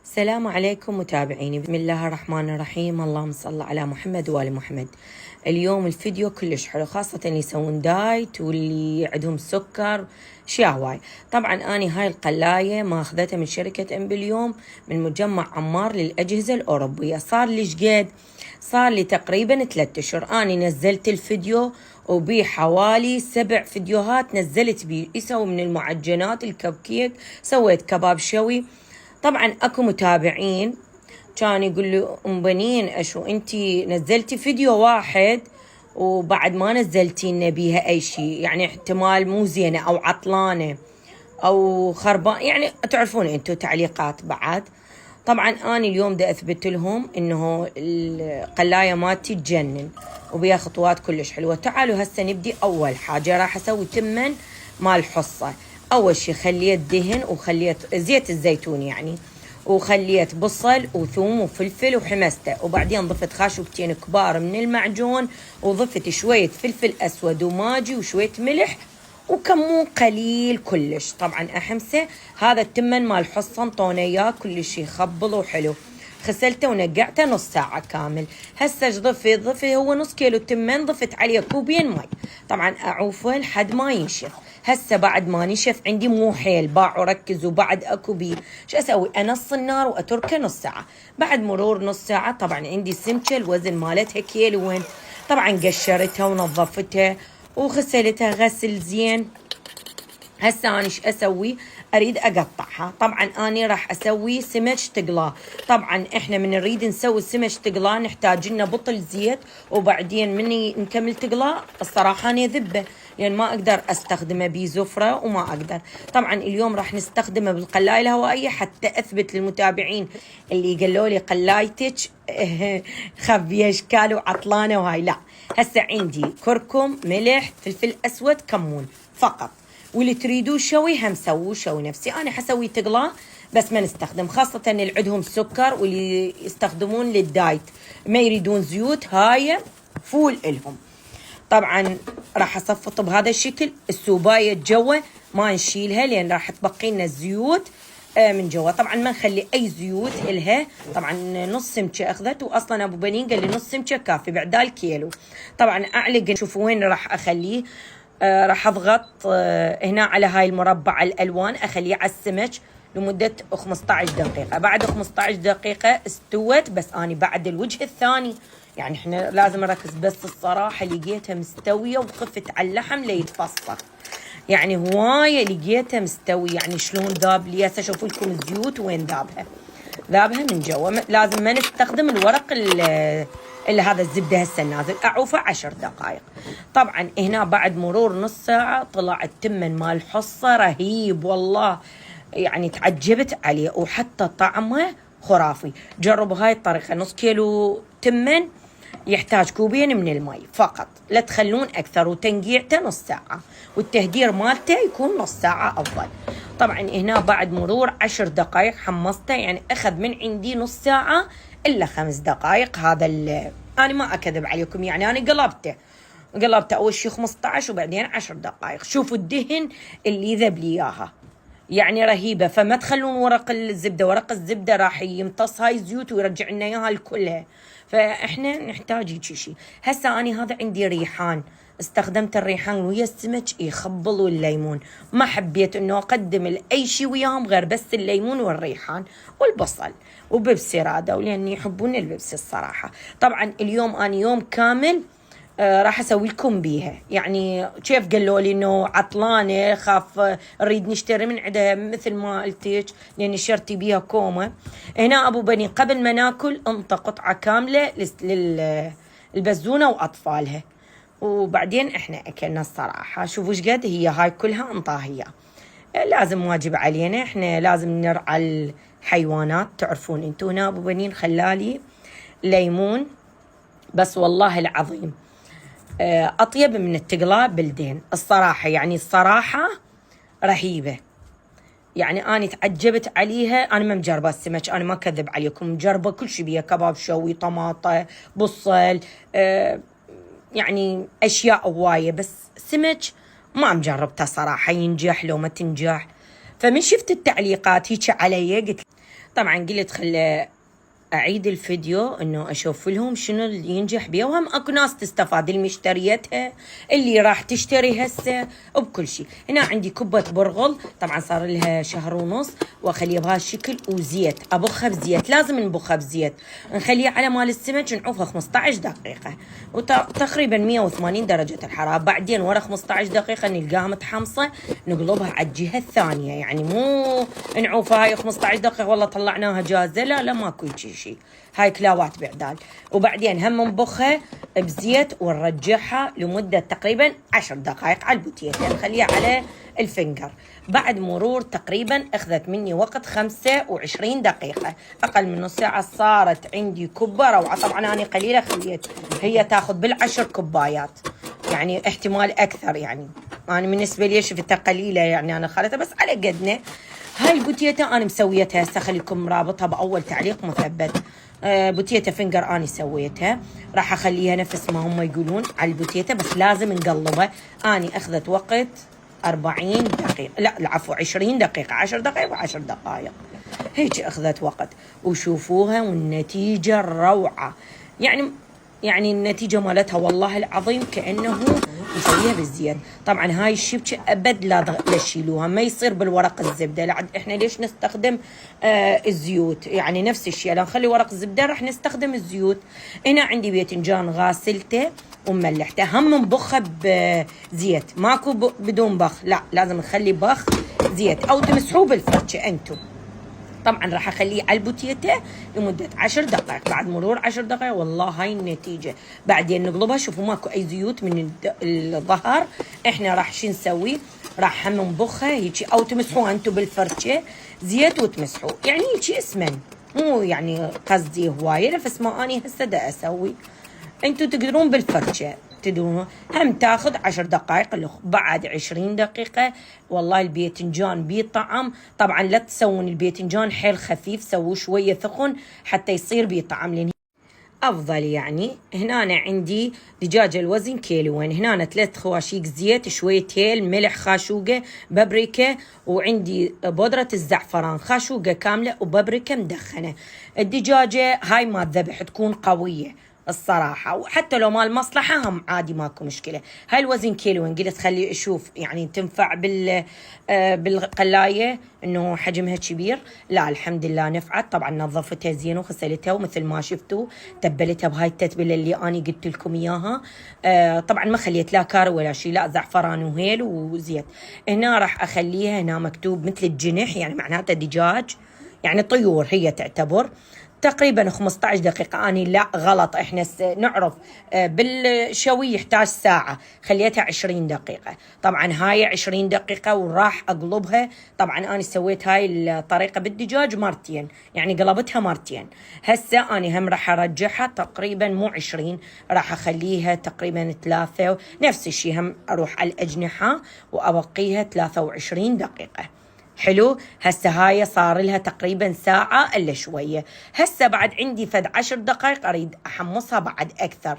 السلام عليكم متابعيني، بسم الله الرحمن الرحيم. اللهم صل على محمد وآل محمد. اليوم الفيديو كلش حلو، خاصة اللي يسوون دايت واللي عندهم سكر اشياء هواي. طبعا اني هاي القلاية ماخذتها من شركة امبليوم من مجمع عمار للأجهزة الأوروبية. صار لي شقد؟ صار لي تقريبا 3 أشهر. اني نزلت الفيديو وبي حوالي 7 فيديوهات نزلت بيه يسوي من المعجنات الكب كيك، سويت كباب شوي. طبعا اكو متابعين كان يقول لي ام بنين اشو انتي نزلتي فيديو واحد وبعد ما نزلتي لنا بيها اي شيء، يعني احتمال مو زينه او عطلانه او خربان، يعني تعرفون انتو تعليقات بعد. طبعا انا اليوم دا اثبت لهم انه القلايه مالتي تجنن وبيها خطوات كلش حلوه. تعالوا هسه نبدي. اول حاجه راح اسوي تمن مال حصه. اول شيء خليت دهن وخليت زيت الزيتون يعني، وخليت بصل وثوم وفلفل وحمسته، وبعدين ضفت خاشوقتين كبار من المعجون، وضفت شويه فلفل اسود وماجي وشويه ملح وكمون قليل كلش. طبعا احمسه. هذا التمن مال حصه انطونا اياه كلش يخبل وحلو. غسلته ونقعته نص ساعة كامل. هسه ايش ضفي هو نص كيلو تمن، ضفت عليه كوبين مي. طبعا اعوفه لحد ما ينشف. هسه بعد ما نشف عندي مو حيل باع وركز وبعد اكو بيه، شو اسوي؟ انص النار واتركه نص ساعة. بعد مرور نص ساعة طبعا عندي سمكة الوزن مالتها كيلو وين. طبعا قشرتها ونظفتها وغسلتها غسل زين. هسه أنا إيش أسوي؟ أريد أقطعها. طبعا أنا راح أسوي سمك تقلاه. طبعا إحنا من نريد نسوي سمك تقلاه نحتاج لنا بطل زيت، وبعدين من نكمل تقلاه الصراحة أنا ذبه لأن ما أقدر أستخدمه بزفرة وما أقدر. طبعا اليوم راح نستخدمه بالقلاية الهوائية حتى أثبت للمتابعين اللي قالوا لي قلايتك خبيه اشكال وعطلانة وهاي. لا، هسه عندي كركم، ملح، فلفل أسود، كمون فقط. واللي تريدوه شوي هم سووا شوي نفسي. أنا حسوي تقلاه بس ما نستخدم، خاصة اللي عندهم سكر واللي يستخدمون للدايت ما يريدون زيوت، هاي فول إلهم. طبعا راح أصفط بهذا الشكل. السوباية جوا ما نشيلها لأن راح تبقي لنا الزيوت من جوا. طبعا ما نخلي أي زيوت إلها. طبعا نص سمكة أخذت، وأصلا أبو بنين قال لي نص سمكة كافي بعدال كيلو. طبعا أعلق. شوفوا وين راح أخليه. راح اضغط هنا على هاي المربع الالوان، اخليه على السمك لمده 15 دقيقه. بعد 15 دقيقه استوت، بس اني بعد الوجه الثاني يعني احنا لازم نركز. بس الصراحه لقيتها مستويه وخفت على اللحم ليتفصل، يعني هوايه لقيتها مستوي. يعني شلون ذاب لي. هسه شوفوا لكم الزيوت وين ذابها من جوا. لازم ما نستخدم الورق اللي هذا الزبده هسه نازل. اعوفه 10 دقائق. طبعا هنا بعد مرور نص ساعه طلع التمن مال حصه رهيب والله، يعني تعجبت عليه وحتى طعمه خرافي. جربوا هاي الطريقه. نص كيلو تمن يحتاج كوبين من المي فقط، لا تخلون اكثر، وتنقيعته نص ساعه، والتهدير مالته يكون نص ساعه افضل. طبعا هنا بعد مرور 10 دقائق حمصته، يعني اخذ من عندي نص ساعه الا 5 دقائق. هذا انا ما اكذب عليكم، يعني انا قلبته اول شيء 15 وبعدين 10 دقائق. شوفوا الدهن اللي ذب لي اياها، يعني رهيبه. فما تخلون ورق الزبده راح يمتص هاي الزيوت ويرجع لنا اياها الكلها، فاحنا نحتاج هيك شيء. هسه اني هذا عندي ريحان، استخدمت الريحان ويا السمك يخبل والليمون. ما حبيت انه اقدم اي شيء وياهم غير بس الليمون والريحان والبصل وبيبسي رادة، ولاني يحبون البيبسي الصراحه. طبعا اليوم اني يوم كامل راح اسوي لكم بيها. يعني كيف قالوا لي انه عطلانه خاف نريد نشتري من عندها مثل ما قلتيك لاني شرتي بيها كومه. هنا ابو بني قبل ما ناكل انطى قطعه كامله للبزونه واطفالها، وبعدين احنا اكلنا الصراحه. شوفوا ايش قد هي هاي كلها انطاهيه. لازم واجب علينا، احنا لازم نرعى الحيوانات. تعرفون انتو. هنا ابو بنين خلالي ليمون، بس والله العظيم أطيب من التقلاه بلدين الصراحة. يعني الصراحة رهيبة، يعني أنا تعجبت عليها. أنا ما مجربة السمك، أنا ما كذب عليكم، مجربة كل شيء بيها، كباب شوي، طماطة، بصل، يعني أشياء هواية. بس سمك ما مجربتها صراحة، ينجح لو ما تنجح. فمن شفت التعليقات هيك علي قلت طبعا قلت خلي أعيد الفيديو إنه أشوف لهم شنو اللي ينجح بيه، وهم أكو ناس تستفاد، المشتريتها اللي راح تشتري هسه وبكل شيء. هنا عندي كبة برغل، طبعا صار لها شهر ونص، وأخليها بهالشكل، وزيت أبخها بزيت، لازم نبخها بزيت، نخليها على مال السمك نعوفها 15 دقيقة وتقريبا 180 درجة الحرارة. بعدين ورا 15 دقيقة نلقاها متحمصة، نقلبها على الجهة الثانية، يعني مو نعوفها هاي 15 دقيقة والله طلعناها جاهزة، لا ماكو شيء، هاي كلاوات بعدال. وبعدين هم نبخها بزيت ونرجعها لمدة تقريبا 10 دقائق على البوتية، نخليها على الفنجر. بعد مرور تقريبا أخذت مني وقت 25 دقيقة، أقل من نص ساعة صارت عندي كبة روعة. طبعا أنا قليلة خليت هي تاخذ بال10 كوبايات، يعني احتمال أكثر، يعني أنا بالنسبة لي شفتها قليلة، يعني أنا خلتها بس على قدنا. هاي البوتيتا أنا مسويتها هسه، خليكم رابطها بأول تعليق مثبت. بوتيتا فينجر أنا سويتها، راح أخليها نفس ما هم يقولون على البوتيتا، بس لازم نقلبها. أنا أخذت وقت 40 دقيقة، لا العفو 20 دقيقة، 10 دقائق و10 دقائق هيك أخذت وقت. وشوفوها والنتيجة روعة، يعني النتيجة مالتها والله العظيم كأنه مسويها بالزيت. طبعا هاي الشبكة أبد لا تشيلوها، ما يصير بالورق الزبدة. لعد إحنا ليش نستخدم الزيوت؟ يعني نفس الشيء، لا نخلي ورق الزبدة راح نستخدم الزيوت. هنا عندي باذنجان غاسلته وملحته، هم نبخه بزيت، ماكو بدون بخ، لا لازم نخلي بخ زيت أو تمسحوه بالفرشة أنتم. طبعا راح اخليه على البوتيته لمده 10 دقائق. بعد مرور 10 دقائق والله هاي النتيجه. بعدين نقلبها، شوفوا ماكو اي زيوت من الظهر. احنا راح شو نسوي؟ راح هم نبخها هيك، او تمسحوها انتم بالفرشه زيت وتمسحوا، يعني هيك اسمن، مو يعني قصدي هوايه نفس ما اني هسه دا اسوي. انتم تقدرون بالفرشه تدونه، هم تاخذ 10 دقائق. بعد 20 دقيقة والله الباذنجان بيه طعم. طبعا لا تسوون الباذنجان حيل خفيف، سووه شوية ثخن حتى يصير بيه طعم، لأن أفضل. يعني هنا أنا عندي دجاجة الوزن كيلوين، هنا 3 خواشيق زيت، شوية هيل، ملح، خاشوقة، بابريكا، وعندي بودرة الزعفران، خاشوقة كاملة وبابريكا مدخنة. الدجاجة هاي ما الذبح تكون قوية الصراحة، وحتى لو مال مصلحة هم عادي ماكو مشكلة. هاي الوزن كيلوين، قلت خلي أشوف يعني تنفع بالقلاية إنه حجمها كبير. لا الحمد لله نفعت. طبعا نظفتها زين وغسلتها، ومثل ما شفتوا تبلتها بهاي التتبيلة اللي أنا قلت لكم إياها. طبعا ما خليت لا كار ولا شيء، لا زعفران وهيل وزيت. هنا راح أخليها، هنا مكتوب مثل الجنح، يعني معناته دجاج، يعني طيور هي تعتبر، تقريبا 15 دقيقة. أنا لا غلط، إحنا نعرف بالشوي يحتاج ساعة، خليتها 20 دقيقة. طبعا هاي 20 دقيقة وراح أقلبها. طبعا أنا سويت هاي الطريقة بالدجاج مرتين، يعني قلبتها مرتين. هسه أنا هم راح أرجعها تقريبا مو 20، راح أخليها تقريبا 3، نفس الشيء هم أروح على الأجنحة وأبقيها 23 دقيقة. حلو. هسه هاي صار لها تقريبا ساعة إلا شوية. هسه بعد عندي 10 دقائق أريد أحمصها بعد أكثر،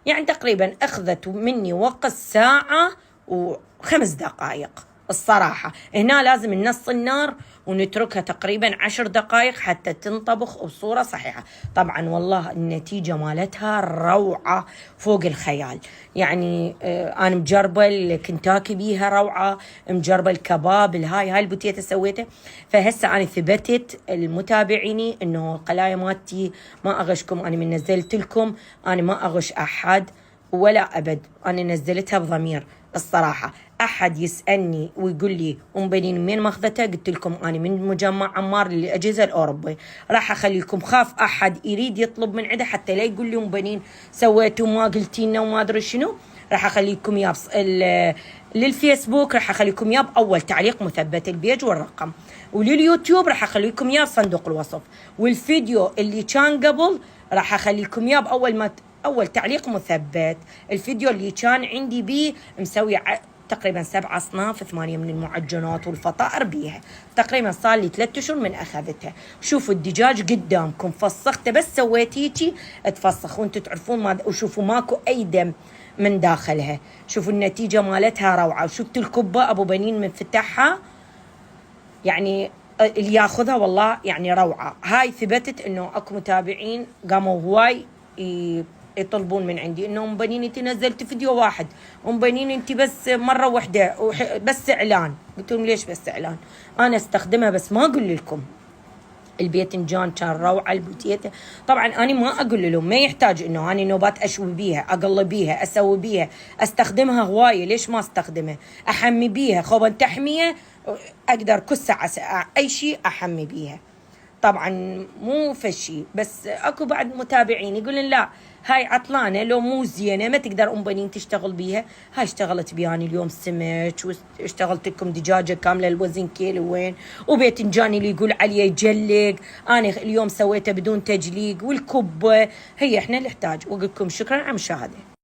يعني تقريبا أخذت مني وقت ساعة و5 دقائق. الصراحة هنا لازم ننص النار ونتركها تقريبا 10 دقائق حتى تنطبخ بصورة صحيحة. طبعا والله النتيجة مالتها روعة فوق الخيال. يعني أنا مجربة الكنتاكي بيها روعة، مجربة الكباب، هاي البوتيتا سويته. فهسه أنا ثبتت المتابعيني إنه القلاية مالتي ما أغشكم، أنا من نزلت لكم أنا ما أغش أحد ولا أبد، أنا نزلتها بضمير الصراحة. أحد يسألني ويقول لي أم بنين من ماخذتها، قلت لكم أنا من مجمع عمار للأجهزة الأوروبية. راح أخليكم خاف أحد يريد يطلب من عنده حتى لا يقول لي أم بنين سويتوا ما قلتينا وما أدري شنو. راح أخليكم ياب للفيسبوك، راح أخليكم ياب أول تعليق مثبت البيج والرقم، ولليوتيوب راح أخليكم ياب صندوق الوصف، والفيديو اللي كان قبل راح أخليكم ياب أول تعليق مثبت. الفيديو اللي كان عندي بيه مسوي تقريبا 7 أصناف، 8 من المعجنات والفطائر بيها. تقريبا صار لي 3 أشهر من أخذتها. شوفوا الدجاج قدامكم فسخته، بس سويت هيجي تفسخ وانتم تعرفون وشوفوا ماكو أي دم من داخلها. شوفوا النتيجة مالتها روعة. وشفتوا الكبة أبو بنين من فتحها، يعني اللي ياخذها والله يعني روعة. هاي ثبتت انه اكو متابعين قاموا هواي يطلبون من عندي انه ام بنين انت نزلت فيديو واحد، ام بنين انت بس مرة واحدة بس اعلان. قلت لهم ليش بس اعلان؟ انا استخدمها بس ما اقول لكم. الباذنجان كان روعة، البوتيتا طبعا أنا ما أقول لهم ما يحتاج إنه أنا نوبات أشوي بيها، أقلي بيها، أسوي بيها، أستخدمها هواية. ليش ما أستخدمها؟ أحمي بيها خوبا تحمية، أقدر كل ساعة أي شيء أحمي بيها. طبعا مو فشي، بس اكو بعض متابعين يقولون لا هاي عطلانه لو مو زينه ما تقدر ام بنين تشتغل بيها. هاي اشتغلت بياني اليوم سمك، واشتغلت لكم دجاجه كامله الوزن كيلو وين، وباذنجاني اللي يقول عليه يجلق انا اليوم سويته بدون تجليق، والكبه هي احنا اللي نحتاج. واقول لكم شكرا على المشاهده.